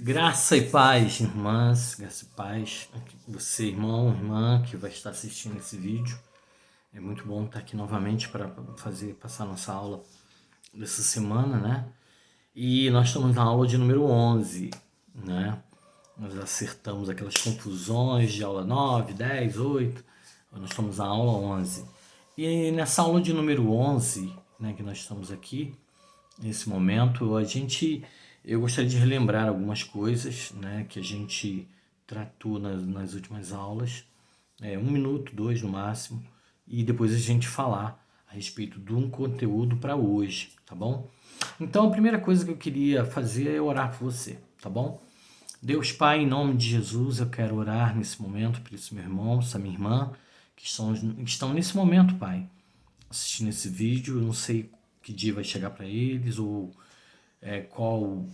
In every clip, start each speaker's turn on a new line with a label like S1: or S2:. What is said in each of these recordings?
S1: Graça e paz, irmãs, graça e paz. Você, irmão, irmã, que vai estar assistindo esse vídeo. É muito bom estar aqui novamente para passar nossa aula dessa semana, né? E nós estamos na aula de número 11, né? Nós acertamos aquelas confusões de aula 9, 10, 8. Nós estamos na aula 11. E nessa aula de número 11, né, que nós estamos aqui, nesse momento, eu gostaria de relembrar algumas coisas, né, que a gente tratou nas últimas aulas, 1 minuto, 2 no máximo, e depois a gente falar a respeito de um conteúdo para hoje, tá bom? Então a primeira coisa que eu queria fazer é orar por você, tá bom? Deus Pai, em nome de Jesus, eu quero orar nesse momento por esse meu irmão, essa minha irmã, que estão nesse momento, Pai, assistindo esse vídeo. Eu não sei que dia vai chegar para eles, ou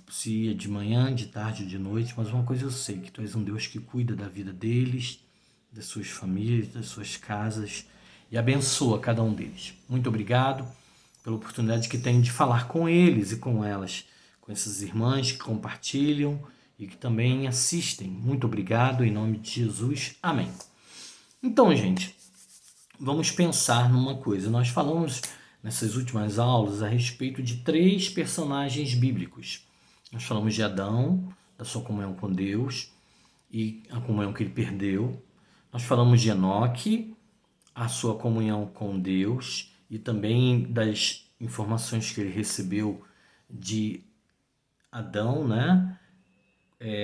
S1: se é de manhã, de tarde ou de noite, mas uma coisa eu sei, que Tu és um Deus que cuida da vida deles, das suas famílias, das suas casas, e abençoa cada um deles. Muito obrigado pela oportunidade que tenho de falar com eles e com elas, com essas irmãs que compartilham e que também assistem. Muito obrigado, em nome de Jesus. Amém. Então, gente, vamos pensar numa coisa. Nós falamos nessas últimas aulas a respeito de 3 personagens bíblicos. Nós falamos de Adão, da sua comunhão com Deus e a comunhão que ele perdeu. Nós falamos de Enoque, a sua comunhão com Deus e também das informações que ele recebeu de Adão, né?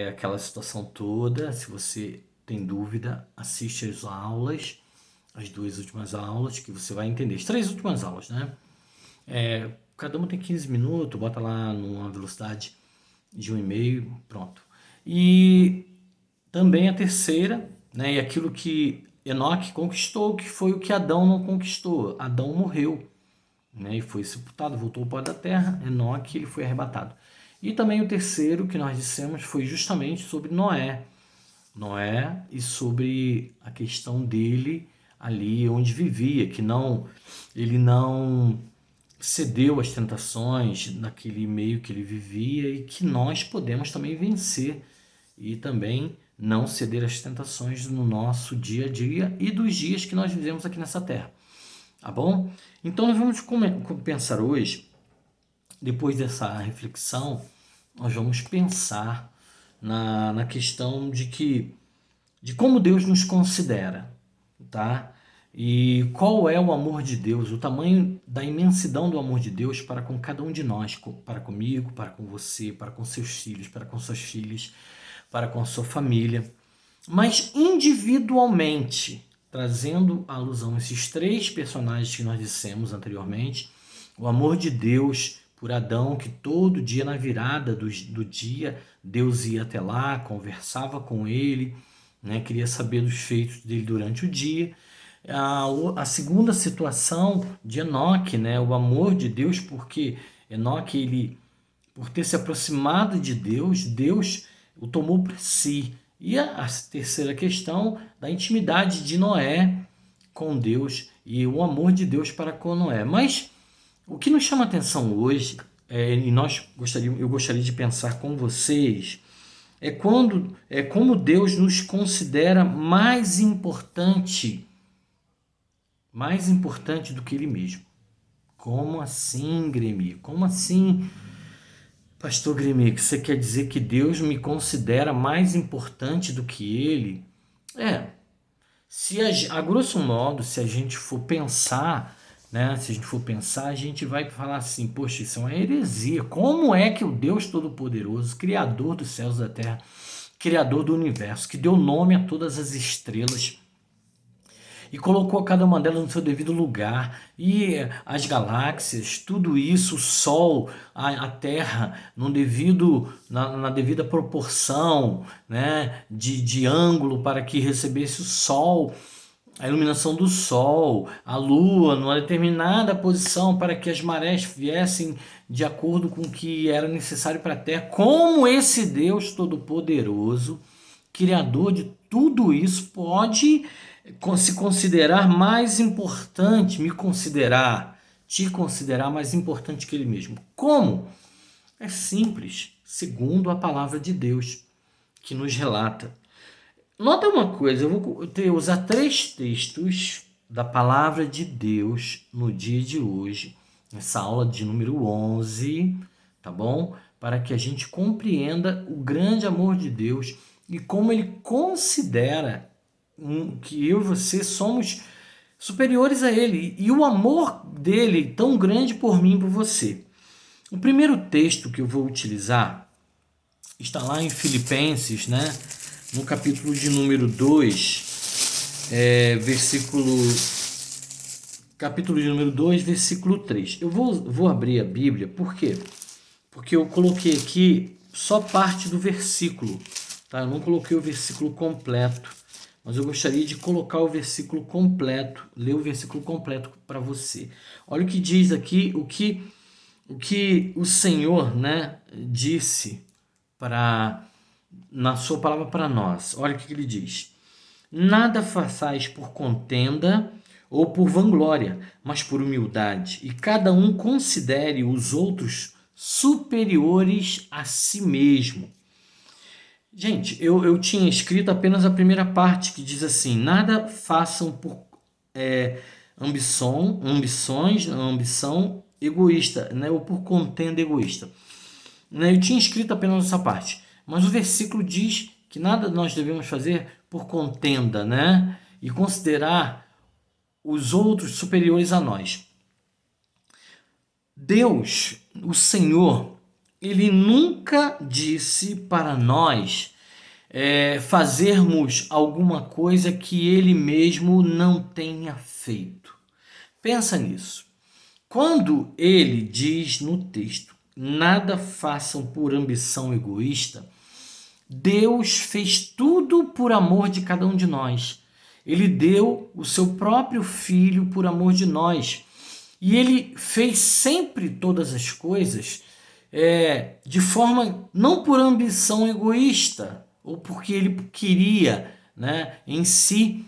S1: Aquela situação toda. Se você tem dúvida, assiste as aulas, as 2 últimas aulas, que você vai entender. As 3 últimas aulas, né? Cada uma tem 15 minutos, bota lá numa velocidade de 1,5, pronto. E também a terceira, né? E aquilo que Enoque conquistou, que foi o que Adão não conquistou. Adão morreu, né? E foi sepultado, voltou ao pó da terra. Enoque, ele foi arrebatado. E também o terceiro que nós dissemos foi justamente sobre Noé. Noé e sobre a questão dele ali onde vivia, que ele não cedeu às tentações naquele meio que ele vivia e que nós podemos também vencer e também não ceder às tentações no nosso dia a dia e dos dias que nós vivemos aqui nessa terra, tá bom? Então nós vamos pensar hoje, depois dessa reflexão, nós vamos pensar na questão de como Deus nos considera, tá? E qual é o amor de Deus, o tamanho da imensidão do amor de Deus para com cada um de nós, para comigo, para com você, para com seus filhos, para com suas filhas, para com a sua família. Mas individualmente, trazendo à alusão esses 3 personagens que nós dissemos anteriormente, o amor de Deus por Adão, que todo dia na virada do dia, Deus ia até lá, conversava com ele, né, queria saber dos feitos dele durante o dia. A segunda situação de Enoque, né, o amor de Deus, porque Enoque, ele, por ter se aproximado de Deus, Deus o tomou para si. E a terceira questão da intimidade de Noé com Deus e o amor de Deus para com Noé. Mas o que nos chama a atenção hoje, eu gostaria de pensar com vocês, é como Deus nos considera mais importante do que Ele mesmo. Como assim, Grêmio? Como assim, Pastor Grêmio? Que você quer dizer que Deus me considera mais importante do que Ele? A grosso modo, se a gente for pensar, né? Se a gente for pensar, a gente vai falar assim, poxa, isso é uma heresia. Como é que o Deus Todo-Poderoso, Criador dos céus e da terra, Criador do universo, que deu nome a todas as estrelas e colocou cada uma delas no seu devido lugar, e as galáxias, tudo isso, o Sol, a Terra, na devida proporção, né, de ângulo para que recebesse o Sol, a iluminação do Sol, a Lua, numa determinada posição para que as marés viessem de acordo com o que era necessário para a Terra. Como esse Deus Todo-Poderoso, Criador de tudo isso, pode se considerar mais importante, te considerar mais importante que Ele mesmo? Como? É simples. segundo a palavra de Deus, que nos relata. Nota uma coisa, eu vou usar 3 textos da palavra de Deus no dia de hoje, nessa aula de número 11, tá bom? Para que a gente compreenda o grande amor de Deus e como ele considera que eu e você somos superiores a ele e o amor dele tão grande por mim e por você. O primeiro texto que eu vou utilizar está lá em Filipenses, né? No capítulo de número 2, capítulo de número 2, versículo 3. Eu vou abrir a Bíblia, por quê? Porque eu coloquei aqui só parte do versículo, tá? Eu não coloquei o versículo completo, mas eu gostaria de colocar o versículo completo, ler o versículo completo para você. Olha o que diz aqui, o que o Senhor, né, disse na sua palavra para nós. Olha o que ele diz: nada façais por contenda ou por vanglória, mas por humildade, e cada um considere os outros superiores a si mesmo. Gente, eu tinha escrito apenas a primeira parte, que diz assim: nada façam por ambição egoísta, né, ou por contenda egoísta. Eu tinha escrito apenas essa parte, mas o versículo diz que nada nós devemos fazer por contenda, né, e considerar os outros superiores a nós. Deus, o Senhor, ele nunca disse para nós fazermos alguma coisa que ele mesmo não tenha feito. Pensa nisso. Quando ele diz no texto, nada façam por ambição egoísta, Deus fez tudo por amor de cada um de nós. Ele deu o seu próprio Filho por amor de nós. E ele fez sempre todas as coisas de forma, não por ambição egoísta, ou porque ele queria, né, em si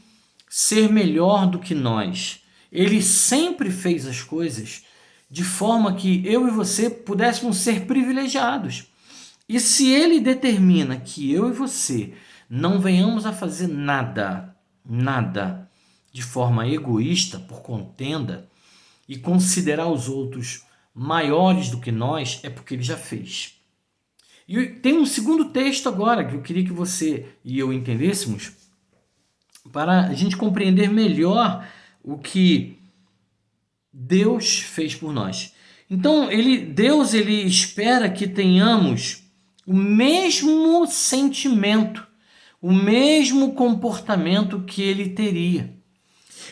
S1: ser melhor do que nós. Ele sempre fez as coisas de forma que eu e você pudéssemos ser privilegiados. E se ele determina que eu e você não venhamos a fazer nada de forma egoísta, por contenda, e considerar os outros maiores do que nós, é porque ele já fez. E tem um segundo texto agora que eu queria que você e eu entendêssemos para a gente compreender melhor o que Deus fez por nós. Então, Deus espera que tenhamos o mesmo sentimento, o mesmo comportamento que ele teria.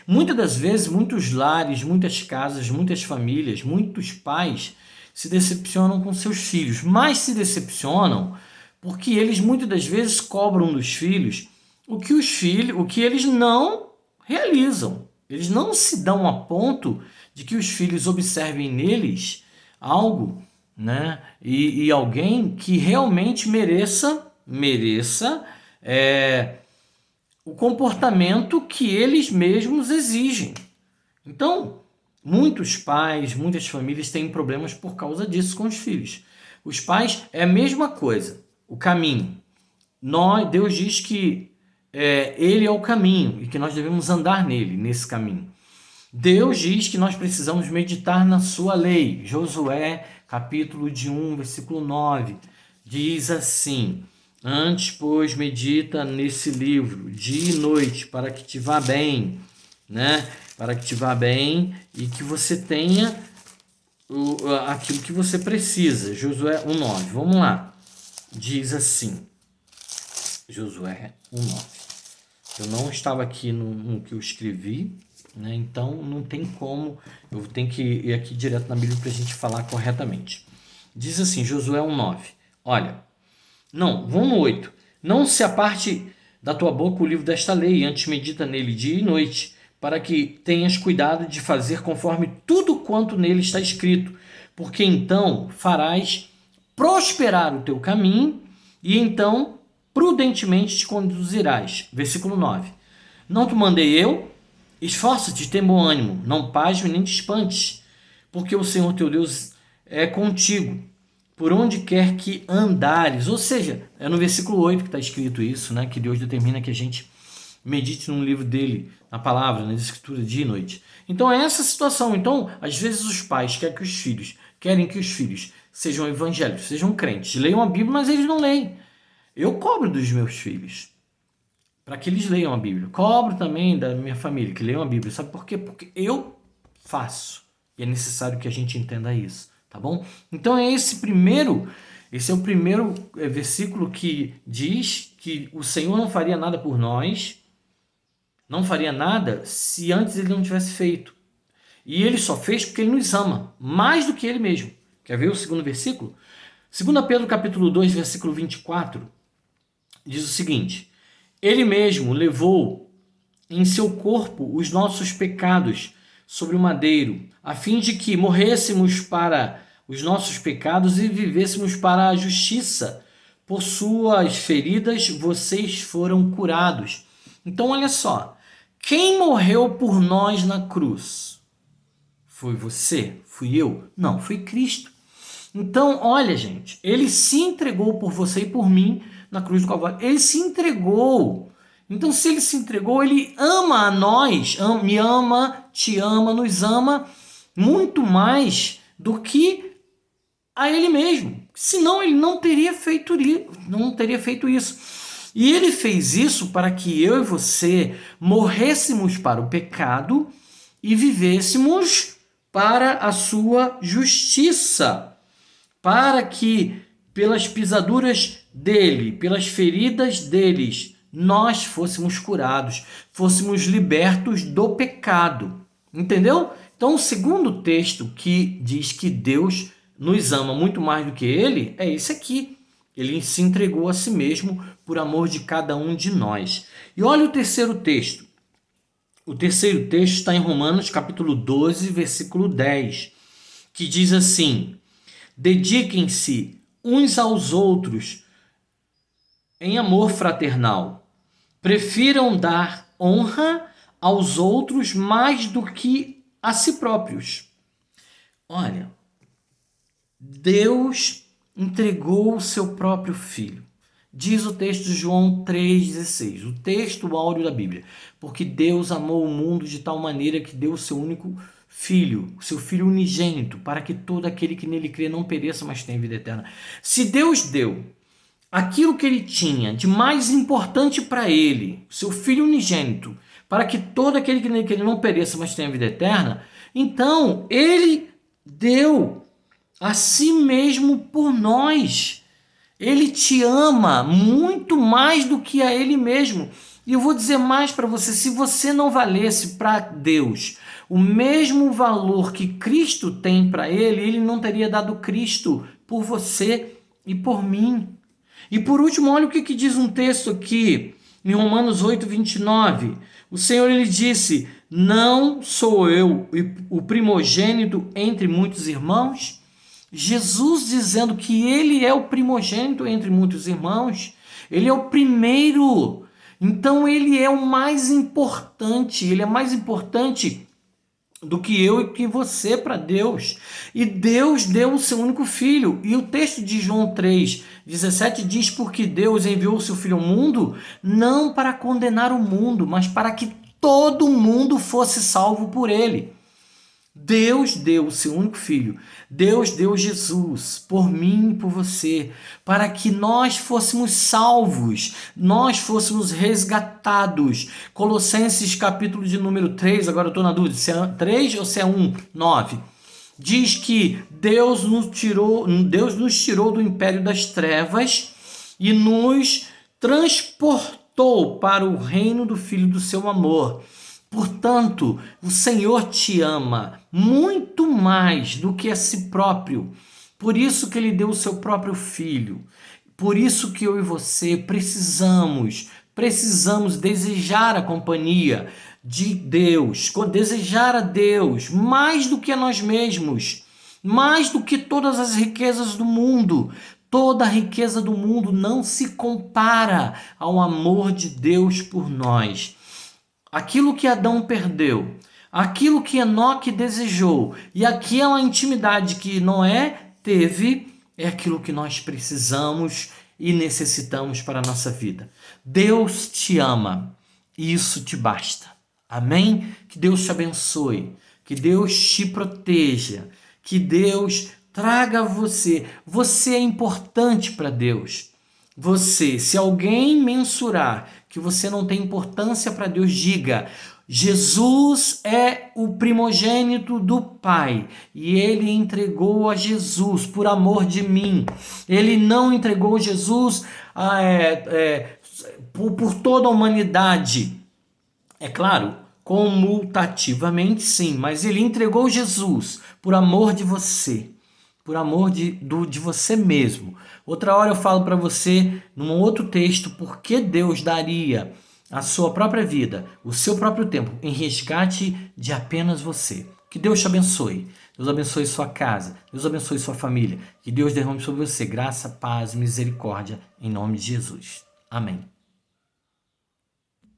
S1: Muitas das vezes, muitos lares, muitas casas, muitas famílias, muitos pais se decepcionam com seus filhos, mas se decepcionam porque eles muitas das vezes cobram dos filhos o que eles não realizam. Eles não se dão a ponto de que os filhos observem neles algo, né, e alguém que realmente mereça o comportamento que eles mesmos exigem. Então, muitos pais, muitas famílias têm problemas por causa disso com os filhos. Os pais é a mesma coisa, o caminho. Deus diz que ele é o caminho e que nós devemos andar nesse caminho. Deus diz que nós precisamos meditar na sua lei. Josué, capítulo de 1, versículo 9, diz assim: antes, pois, medita nesse livro, dia e noite, para que te vá bem, né? Para que te vá bem e que você tenha aquilo que você precisa. Josué 1,9. Vamos lá. Diz assim. Josué 1,9. Eu não estava aqui no que eu escrevi, né? Então não tem como. Eu tenho que ir aqui direto na Bíblia para a gente falar corretamente. Diz assim, Josué 1,9. Olha. Não, vamos no 8. Não se aparte da tua boca o livro desta lei, antes medita nele dia e noite, para que tenhas cuidado de fazer conforme tudo quanto nele está escrito, porque então farás prosperar o teu caminho e então prudentemente te conduzirás. Versículo 9. Não te mandei eu? Esforça-te, tem bom ânimo, não pasme nem te espantes, porque o Senhor teu Deus é contigo por onde quer que andares. Ou seja, é no versículo 8 que está escrito isso, né? Que Deus determina que a gente medite num livro dele, na palavra, na escritura, dia e noite. Então é essa situação. Então, às vezes os pais querem que os filhos sejam evangélicos, sejam crentes, leiam a Bíblia, mas eles não leem. Eu cobro dos meus filhos para que eles leiam a Bíblia. Cobro também da minha família que leiam a Bíblia. Sabe por quê? Porque eu faço. E é necessário que a gente entenda isso, tá bom? Então esse é o primeiro versículo que diz que o Senhor não faria nada por nós, não faria nada se antes ele não tivesse feito. E ele só fez porque ele nos ama, mais do que ele mesmo. Quer ver o segundo versículo? 2 Pedro capítulo 2, versículo 24, diz o seguinte: ele mesmo levou em seu corpo os nossos pecados sobre o madeiro, a fim de que morrêssemos para os nossos pecados e vivêssemos para a justiça. Por suas feridas vocês foram curados. Então olha só, quem morreu por nós na cruz? Foi você? Fui eu? Não, foi Cristo. Então, olha, gente, ele se entregou por você e por mim na cruz do Calvário. Ele se entregou. Então, se ele se entregou, ele ama a nós, me ama, te ama, nos ama muito mais do que a ele mesmo. Senão, ele não teria feito isso. E ele fez isso para que eu e você morrêssemos para o pecado e vivêssemos para a sua justiça, para que pelas pisaduras dele, pelas feridas deles, nós fôssemos curados, fôssemos libertos do pecado. Entendeu? Então, o segundo texto que diz que Deus nos ama muito mais do que ele é esse aqui. Ele se entregou a si mesmo por amor de cada um de nós. E olha o terceiro texto. O terceiro texto está em Romanos capítulo 12, versículo 10, que diz assim: dediquem-se uns aos outros em amor fraternal. Prefiram dar honra aos outros mais do que a si próprios. Olha, Deus entregou o seu próprio filho. Diz o texto de João 3,16, o texto áureo da Bíblia. Porque Deus amou o mundo de tal maneira que deu o seu único filho, o seu filho unigênito, para que todo aquele que nele crê não pereça, mas tenha vida eterna. Se Deus deu aquilo que ele tinha de mais importante para ele, o seu filho unigênito, para que todo aquele que nele crê não pereça, mas tenha vida eterna, então ele deu a si mesmo por nós. Ele te ama muito mais do que a ele mesmo. E eu vou dizer mais para você, se você não valesse para Deus o mesmo valor que Cristo tem para ele, ele não teria dado Cristo por você e por mim. E por último, olha o que diz um texto aqui, em Romanos 8, 29. O Senhor, ele disse: não sou eu o primogênito entre muitos irmãos? Jesus dizendo que ele é o primogênito entre muitos irmãos, ele é o primeiro, então ele é o mais importante, ele é mais importante do que eu e que você para Deus. E Deus deu o seu único filho. E o texto de João 3,17 diz: porque Deus enviou o seu filho ao mundo, não para condenar o mundo, mas para que todo mundo fosse salvo por ele. Deus deu o seu único filho, Deus deu Jesus por mim e por você, para que nós fôssemos salvos, nós fôssemos resgatados. Colossenses capítulo de número 3, agora eu estou na dúvida, se é 3 ou se é 1, 9, diz que Deus nos tirou do império das trevas e nos transportou para o reino do Filho do seu amor. Portanto, o Senhor te ama muito mais do que a si próprio. Por isso que ele deu o seu próprio filho. Por isso que eu e você precisamos desejar a companhia de Deus, desejar a Deus mais do que a nós mesmos, mais do que todas as riquezas do mundo. Toda a riqueza do mundo não se compara ao amor de Deus por nós. Aquilo que Adão perdeu, aquilo que Enoque desejou e aquela intimidade que Noé teve, é aquilo que nós precisamos e necessitamos para a nossa vida. Deus te ama e isso te basta. Amém? Que Deus te abençoe, que Deus te proteja, que Deus traga você. Você é importante para Deus. Você, se alguém mensurar que você não tem importância para Deus, diga: Jesus é o primogênito do Pai e ele entregou a Jesus por amor de mim. Ele não entregou Jesus por toda a humanidade. É claro, comutativamente sim, mas ele entregou Jesus por amor de você, por amor de você mesmo. Outra hora eu falo para você, num outro texto, por que Deus daria a sua própria vida, o seu próprio tempo, em resgate de apenas você. Que Deus te abençoe. Deus abençoe sua casa. Deus abençoe sua família. Que Deus derrame sobre você graça, paz, misericórdia, em nome de Jesus. Amém.